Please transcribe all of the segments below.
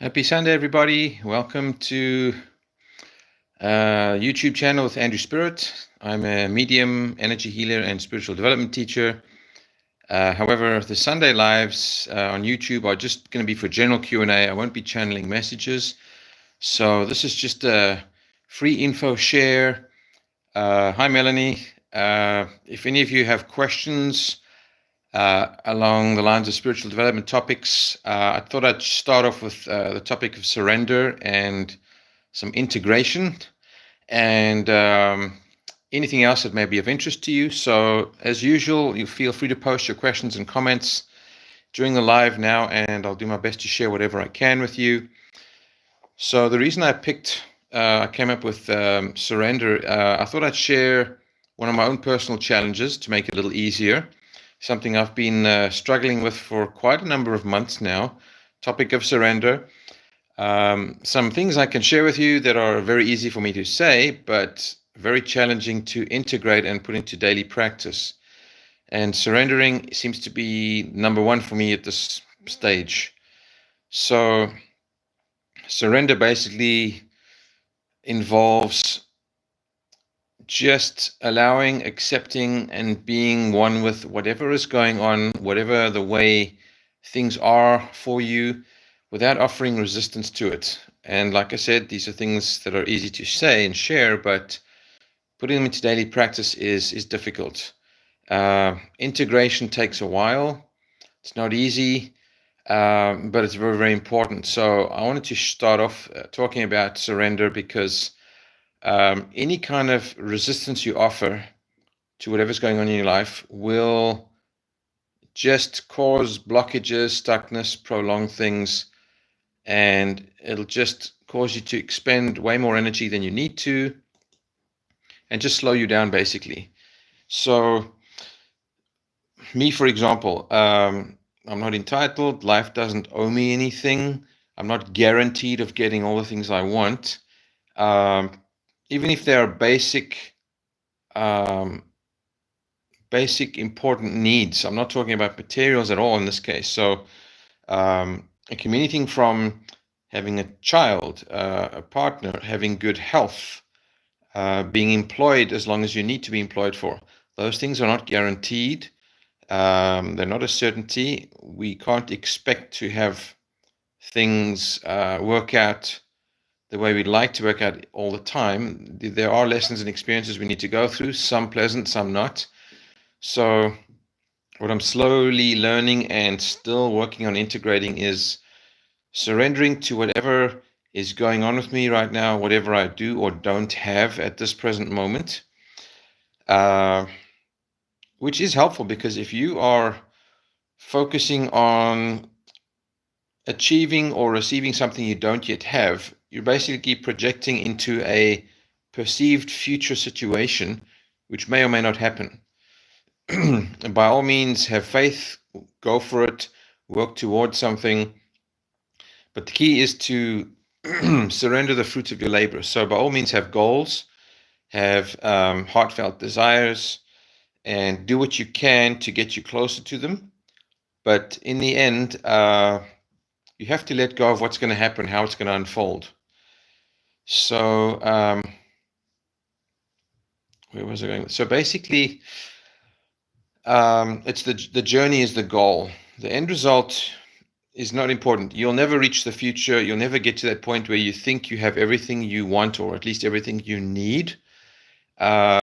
Happy Sunday, everybody. Welcome to YouTube channel with Andrew Spirit. I'm a medium, energy healer, and spiritual development teacher. However, the Sunday lives on YouTube are just going to be for general Q&A. I won't be channeling messages. So this is just a free info share. Hi, Melanie. If any of you have questions along the lines of spiritual development topics, I thought I'd start off with the topic of surrender and some integration and anything else that may be of interest to you. So as usual, you feel free to post your questions and comments during the live now, and I'll do my best to share whatever I can with you. So the reason I came up with surrender, I thought I'd share one of my own personal challenges to make it a little easier. Something I've been struggling with for quite a number of months now, topic of surrender. Some things I can share with you that are very easy for me to say, but very challenging to integrate and put into daily practice. And surrendering seems to be number one for me at this stage. So surrender basically involves just allowing, accepting, and being one with whatever is going on, whatever the way things are for you, without offering resistance to it. And like I said, these are things that are easy to say and share, but putting them into daily practice is difficult. Integration takes a while. It's not easy, but it's very, very important. So I wanted to start off talking about surrender because any kind of resistance you offer to whatever's going on in your life will just cause blockages, stuckness, prolong things, and it'll just cause you to expend way more energy than you need to and just slow you down, basically. So me, for example, I'm not entitled. Life doesn't owe me anything. I'm not guaranteed of getting all the things I want. Even if there are basic important needs. I'm not talking about materials at all in this case. So anything from having a child, a partner, having good health, being employed as long as you need to be employed for. Those things are not guaranteed. They're not a certainty. We can't expect to have things work out the way we'd like to work out all the time. There are lessons and experiences we need to go through, some pleasant, some not. So what I'm slowly learning and still working on integrating is surrendering to whatever is going on with me right now, whatever I do or don't have at this present moment, which is helpful because if you are focusing on achieving or receiving something you don't yet have, you're basically projecting into a perceived future situation, which may or may not happen. By all means, have faith, go for it, work towards something. But the key is to surrender the fruits of your labor. So by all means, have goals, have heartfelt desires, and do what you can to get you closer to them. But in the end, you have to let go of what's going to happen, how it's going to unfold. So where was I going? So basically, it's the journey is the goal. The end result is not important. You'll never reach the future. You'll never get to that point where you think you have everything you want, or at least everything you need. All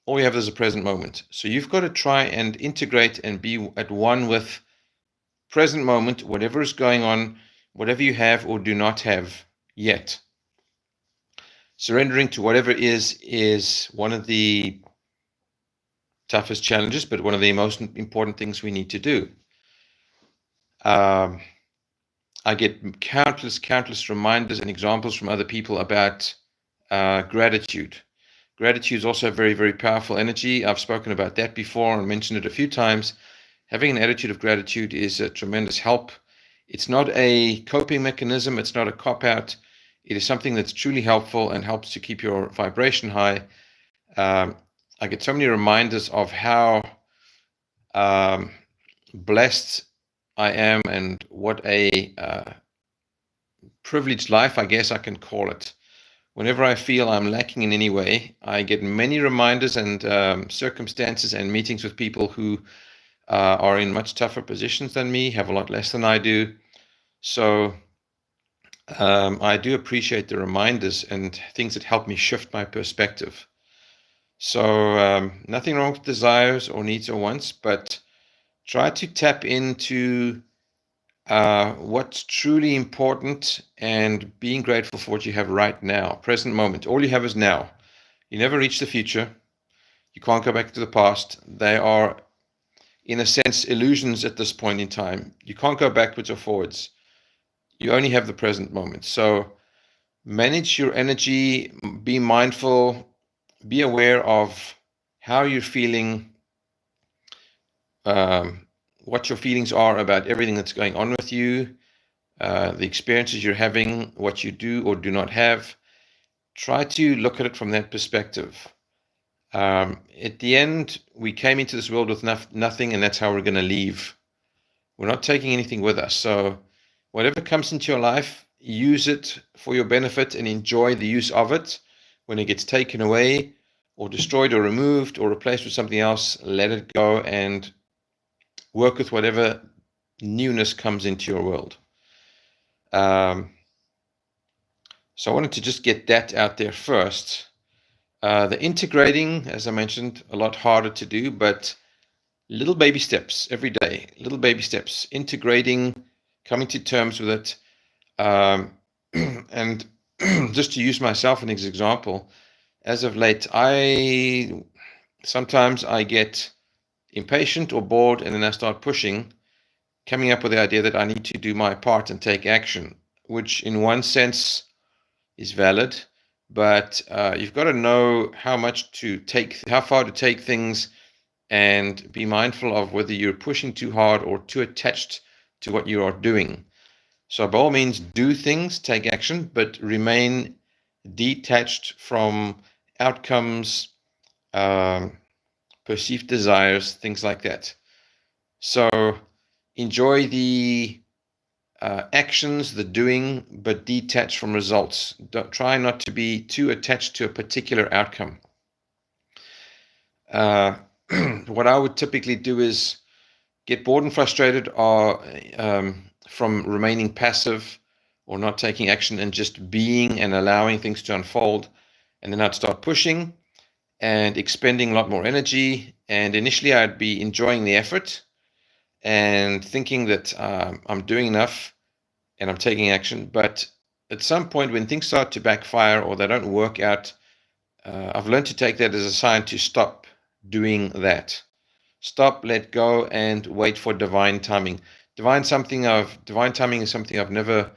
you have is a present moment. So you've got to try and integrate and be at one with present moment, whatever is going on, whatever you have or do not have yet. Surrendering to whatever is one of the toughest challenges, but one of the most important things we need to do. I get countless reminders and examples from other people about gratitude. Gratitude is also a very, very powerful energy. I've spoken about that before and mentioned it a few times. Having an attitude of gratitude is a tremendous help. It's not a coping mechanism. It's not a cop-out. It is something that's truly helpful and helps to keep your vibration high. I get so many reminders of how blessed I am and what a privileged life, I guess I can call it. Whenever I feel I'm lacking in any way, I get many reminders and circumstances and meetings with people who are in much tougher positions than me, have a lot less than I do. So I do appreciate the reminders and things that help me shift my perspective. So nothing wrong with desires or needs or wants, but try to tap into what's truly important and being grateful for what you have right now, present moment. All you have is now. You never reach the future. You can't go back to the past. They are, in a sense, illusions at this point in time. You can't go backwards or forwards. You only have the present moment. So manage your energy, be mindful, be aware of how you're feeling, what your feelings are about everything that's going on with you, the experiences you're having, what you do or do not have. Try to look at it from that perspective. At the end, we came into this world with nothing, and that's how we're going to leave. We're not taking anything with us. So whatever comes into your life, use it for your benefit and enjoy the use of it. When it gets taken away or destroyed or removed or replaced with something else, let it go and work with whatever newness comes into your world. So I wanted to just get that out there first. The integrating, as I mentioned, a lot harder to do, but little baby steps every day, little baby steps, integrating, coming to terms with it. And just to use myself as an example, as of late, sometimes I get impatient or bored, and then I start pushing, coming up with the idea that I need to do my part and take action, which in one sense is valid, but you've got to know how far to take things, and be mindful of whether you're pushing too hard or too attached to what you are doing. So by all means, do things, take action, but remain detached from outcomes, perceived desires, things like that. So enjoy the actions, the doing, but detach from results. Try not to be too attached to a particular outcome. What I would typically do is get bored and frustrated from remaining passive or not taking action and just being and allowing things to unfold. And then I'd start pushing and expending a lot more energy. And initially I'd be enjoying the effort and thinking that I'm doing enough and I'm taking action. But at some point when things start to backfire or they don't work out, I've learned to take that as a sign to stop doing that. Stop, let go, and wait for divine timing. Divine timing is something I've never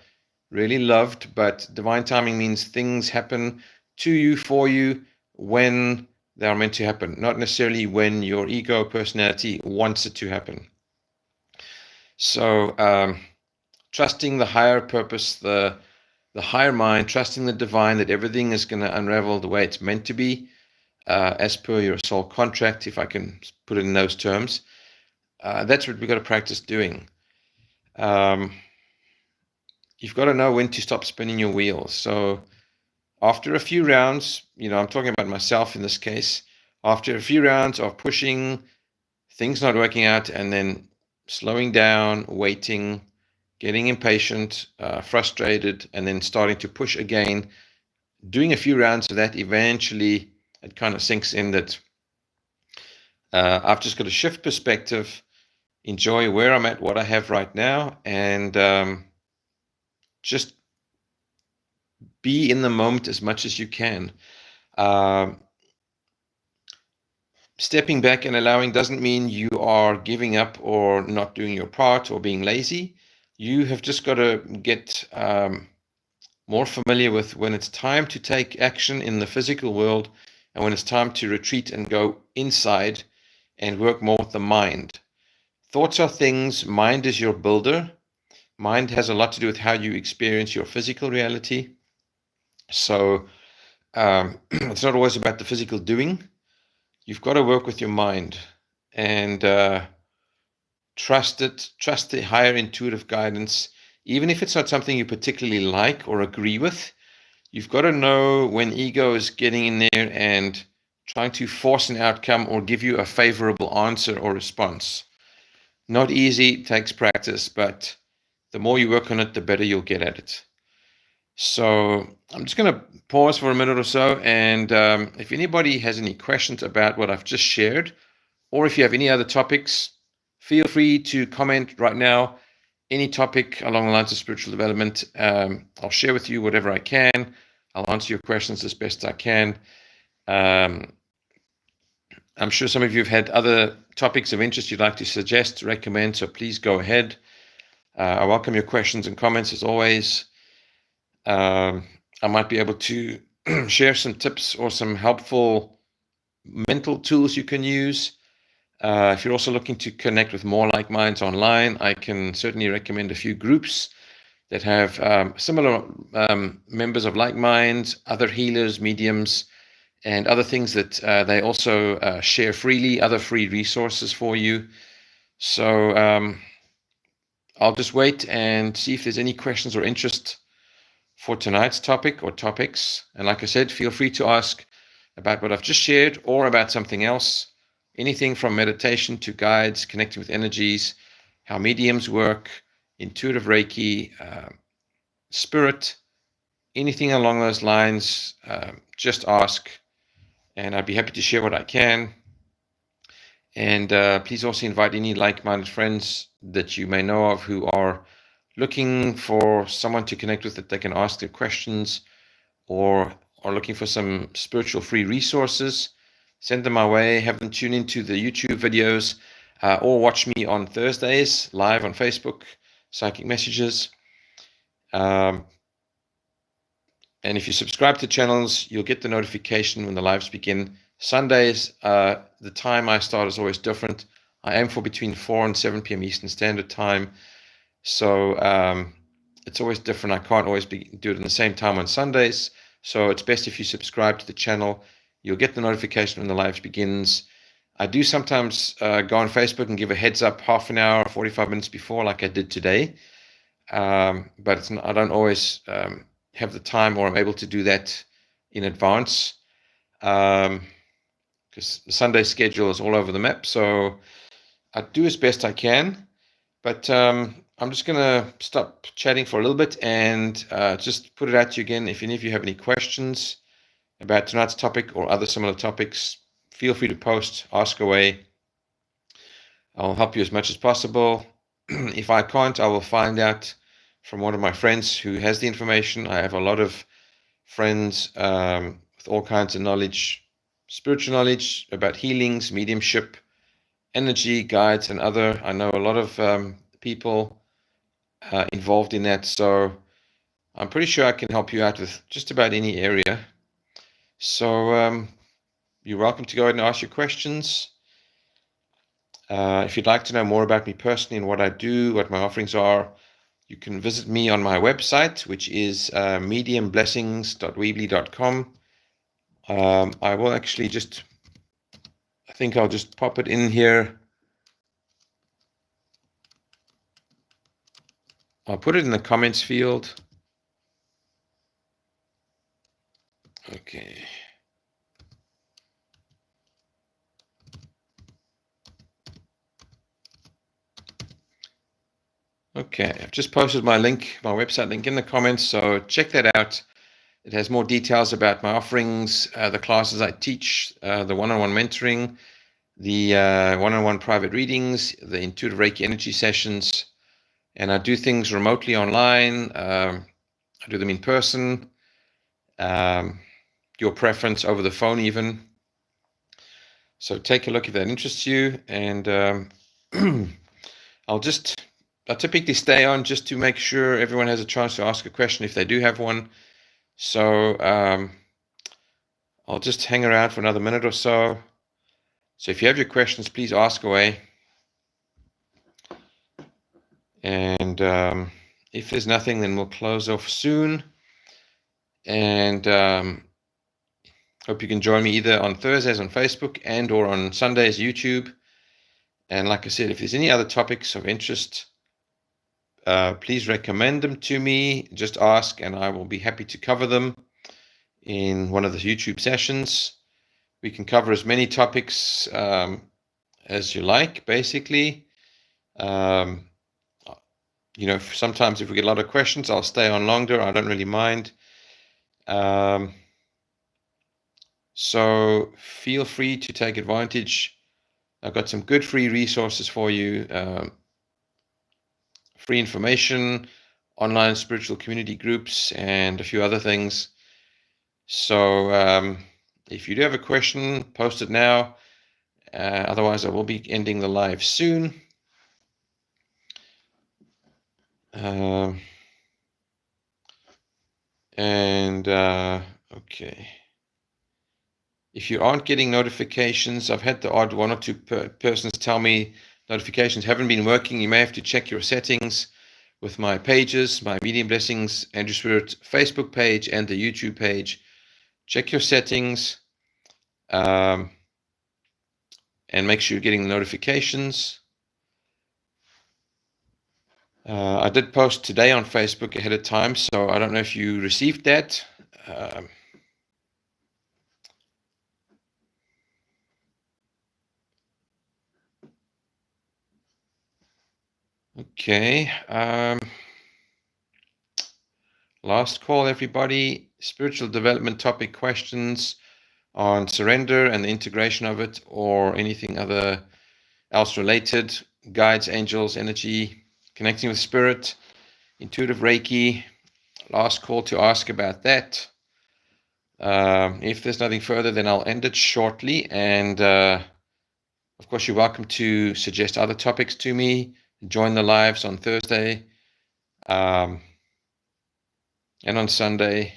really loved, but divine timing means things happen to you, for you, when they are meant to happen, not necessarily when your ego personality wants it to happen. So trusting the higher purpose, the higher mind, trusting the divine, that everything is going to unravel the way it's meant to be, as per your soul contract, if I can put it in those terms. That's what we've got to practice doing. You've got to know when to stop spinning your wheels. So after a few rounds, I'm talking about myself in this case, after a few rounds of pushing, things not working out, and then slowing down, waiting, getting impatient, frustrated, and then starting to push again, doing a few rounds of that, eventually it kind of sinks in that I've just got to shift perspective, enjoy where I'm at, what I have right now, and just be in the moment as much as you can. Stepping back and allowing doesn't mean you are giving up or not doing your part or being lazy. You have just got to get more familiar with when it's time to take action in the physical world and when it's time to retreat and go inside and work more with the mind. Thoughts are things. Mind is your builder. Mind has a lot to do with how you experience your physical reality. So it's not always about the physical doing. You've got to work with your mind and trust it, trust the higher intuitive guidance, even if it's not something you particularly like or agree with, you've got to know when ego is getting in there and trying to force an outcome or give you a favorable answer or response. Not easy, takes practice, but the more you work on it, the better you'll get at it. So I'm just going to pause for a minute or so, and if anybody has any questions about what I've just shared, or if you have any other topics, feel free to comment right now. Any topic along the lines of spiritual development, I'll share with you whatever I can. I'll answer your questions as best I can. I'm sure some of you have had other topics of interest you'd like to suggest, recommend, so please go ahead. I welcome your questions and comments as always. I might be able to share some tips or some helpful mental tools you can use. If you're also looking to connect with more like minds online, I can certainly recommend a few groups that have similar members of like minds, other healers, mediums, and other things that they also share freely, other free resources for you. So I'll just wait and see if there's any questions or interest for tonight's topic or topics. And like I said, feel free to ask about what I've just shared or about something else. Anything from meditation to guides, connecting with energies, how mediums work, intuitive Reiki, spirit, anything along those lines, just ask. And I'd be happy to share what I can. And please also invite any like-minded friends that you may know of who are looking for someone to connect with that they can ask their questions, or are looking for some spiritual free resources. Send them my way, have them tune into the YouTube videos, or watch me on Thursdays live on Facebook, Psychic Messages. And if you subscribe to channels, you'll get the notification when the lives begin. Sundays, the time I start is always different. I aim for between 4 and 7 p.m. Eastern Standard Time. So it's always different. I can't always do it in the same time on Sundays. So it's best if you subscribe to the channel. You'll get the notification when the live begins. I do sometimes go on Facebook and give a heads up half an hour, 45 minutes before, like I did today. But I don't always have the time, or I'm able to do that in advance, because the Sunday schedule is all over the map. So I do as best I can. But I'm just going to stop chatting for a little bit and just put it out to you again. If any of you have any questions about tonight's topic or other similar topics, feel free to post, ask away. I'll help you as much as possible. If I can't, I will find out from one of my friends who has the information. I have a lot of friends with all kinds of knowledge, spiritual knowledge about healings, mediumship, energy, guides, and other. I know a lot of people involved in that, so I'm pretty sure I can help you out with just about any area. So you're welcome to go ahead and ask your questions. If you'd like to know more about me personally and what I do, what my offerings are, you can visit me on my website, which is mediumblessings.weebly.com. I will actually I think I'll just pop it in here. I'll put it in the comments field. Okay. Okay, I've just posted my link, my website link in the comments, so check that out. It has more details about my offerings, the classes I teach, the one-on-one mentoring, the one-on-one private readings, the intuitive Reiki energy sessions, and I do things remotely online. I do them in person, your preference over the phone even. So take a look if that interests you, and I typically stay on just to make sure everyone has a chance to ask a question if they do have one. So I'll just hang around for another minute or so. So if you have your questions, please ask away. And if there's nothing, then we'll close off soon. And hope you can join me either on Thursdays on Facebook and or on Sundays YouTube. And like I said, if there's any other topics of interest, please recommend them to me. Just ask and I will be happy to cover them in one of the YouTube sessions. We can cover as many topics as you like, basically. Sometimes if we get a lot of questions, I'll stay on longer. I don't really mind. So feel free to take advantage. I've got some good free resources for you. Free information, online spiritual community groups, and a few other things. So if you do have a question, post it now. Otherwise, I will be ending the live soon. Okay. If you aren't getting notifications, I've had the odd one or two persons tell me notifications haven't been working. You may have to check your settings with my pages, my Medium Blessings Andrew Spirit Facebook page and the YouTube page. Check your settings and make sure you're getting the notifications. I did post today on Facebook ahead of time, so I don't know if you received that. Okay. Last call, everybody. Spiritual development topic questions on surrender and the integration of it, or anything else related. Guides, angels, energy, connecting with spirit, intuitive Reiki. Last call to ask about that. If there's nothing further, then I'll end it shortly. And of course, you're welcome to suggest other topics to me. Join the lives on Thursday and on Sunday.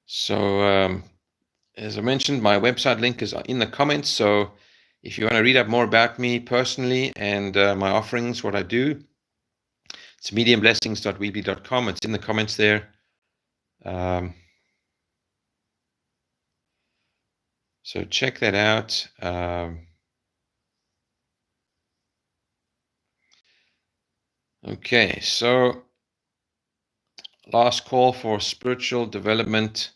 So as I mentioned, my website link is in the comments. So if you want to read up more about me personally and my offerings, what I do, it's mediumblessings.weebly.com. It's in the comments there. So check that out. Okay, so last call for spiritual development,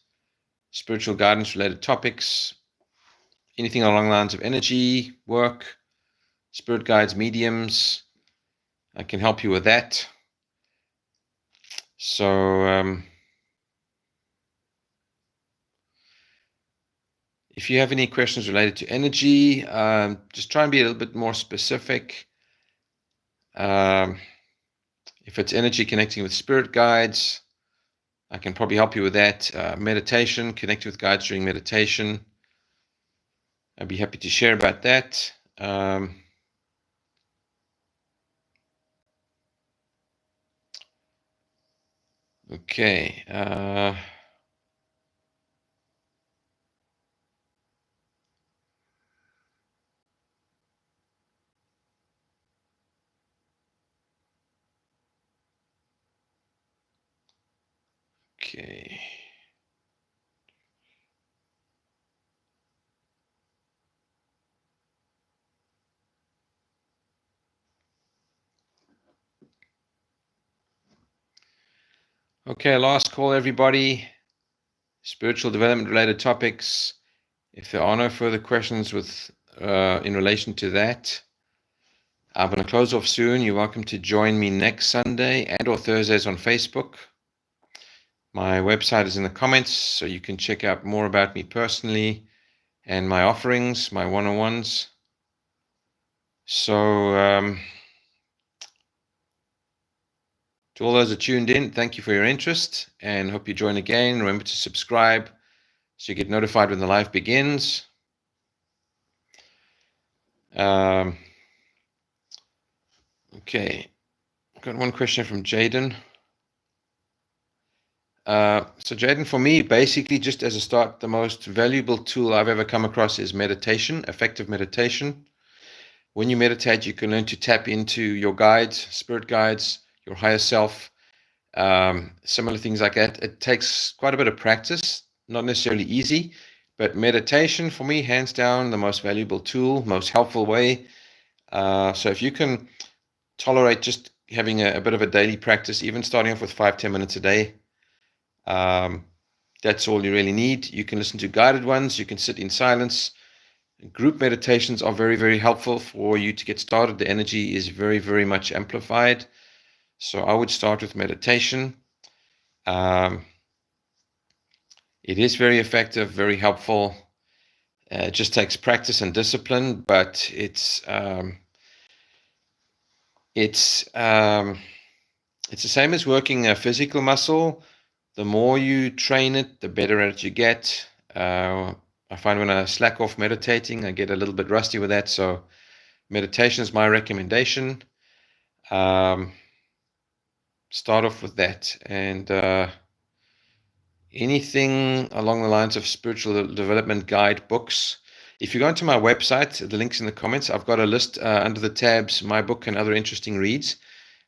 spiritual guidance related topics, anything along the lines of energy, work, spirit guides, mediums. I can help you with that. So if you have any questions related to energy, just try and be a little bit more specific. If it's energy connecting with spirit guides, I can probably help you with that. Meditation, connecting with guides during meditation. I'd be happy to share about that. Okay. Okay. Okay, last call, everybody. Spiritual development related topics. If there are no further questions in relation to that, I'm going to close off soon. You're welcome to join me next Sunday and or Thursdays on Facebook. My website is in the comments, so you can check out more about me personally and my offerings, my one-on-ones. So to all those that tuned in, thank you for your interest and hope you join again. Remember to subscribe so you get notified when the live begins. Okay, got one question from Jaden. So Jaden, for me, basically just as a start, the most valuable tool I've ever come across is meditation, effective meditation. When you meditate, you can learn to tap into your guides, spirit guides, your higher self, similar things like that. It takes quite a bit of practice, not necessarily easy, But meditation, for me, hands down, the most valuable tool, most helpful way. So if you can tolerate just having a bit of a daily practice, even starting off with 5-10 minutes a day, that's all you really need. You can listen to guided ones. You can sit in silence. Group meditations are very, very helpful for you to get started. The energy is very, very much amplified. So I would start with meditation. It is very effective, very helpful. It just takes practice and discipline, but it's the same as working a physical muscle. The more you train it, the better at it you get. I find when I slack off meditating, I get a little bit rusty with that. So meditation is my recommendation. Start off with that, and anything along the lines of spiritual development guide books. If you go into my website, the link's in the comments. I've got a list under the tabs, my book and other interesting reads.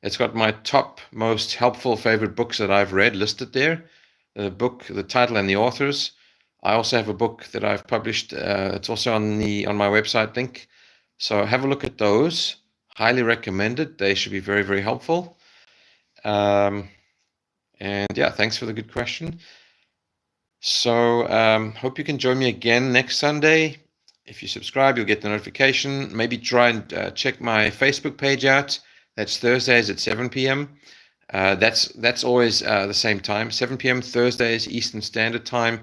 It's got my top most helpful favorite books that I've read listed there. The book, the title, and the authors. I also have a book that I've published. It's also on my website link. So have a look at those. Highly recommended. They should be very, very helpful. And yeah, thanks for the good question. So hope you can join me again next Sunday. If you subscribe, you'll get the notification. Maybe try and check my Facebook page out. That's Thursdays at 7 p.m. That's always the same time, 7 p.m. Thursdays, Eastern Standard Time.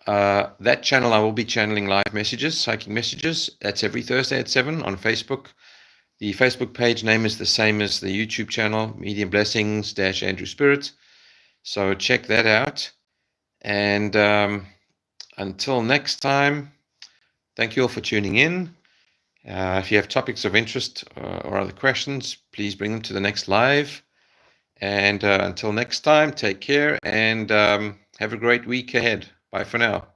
That channel, I will be channeling live messages, psychic messages. That's every Thursday at 7 on Facebook. The Facebook page name is the same as the YouTube channel, Medium Blessings - Andrew Spirit. So check that out. And until next time, thank you all for tuning in. If you have topics of interest or other questions, please bring them to the next live. And until next time, take care and have a great week ahead. Bye for now.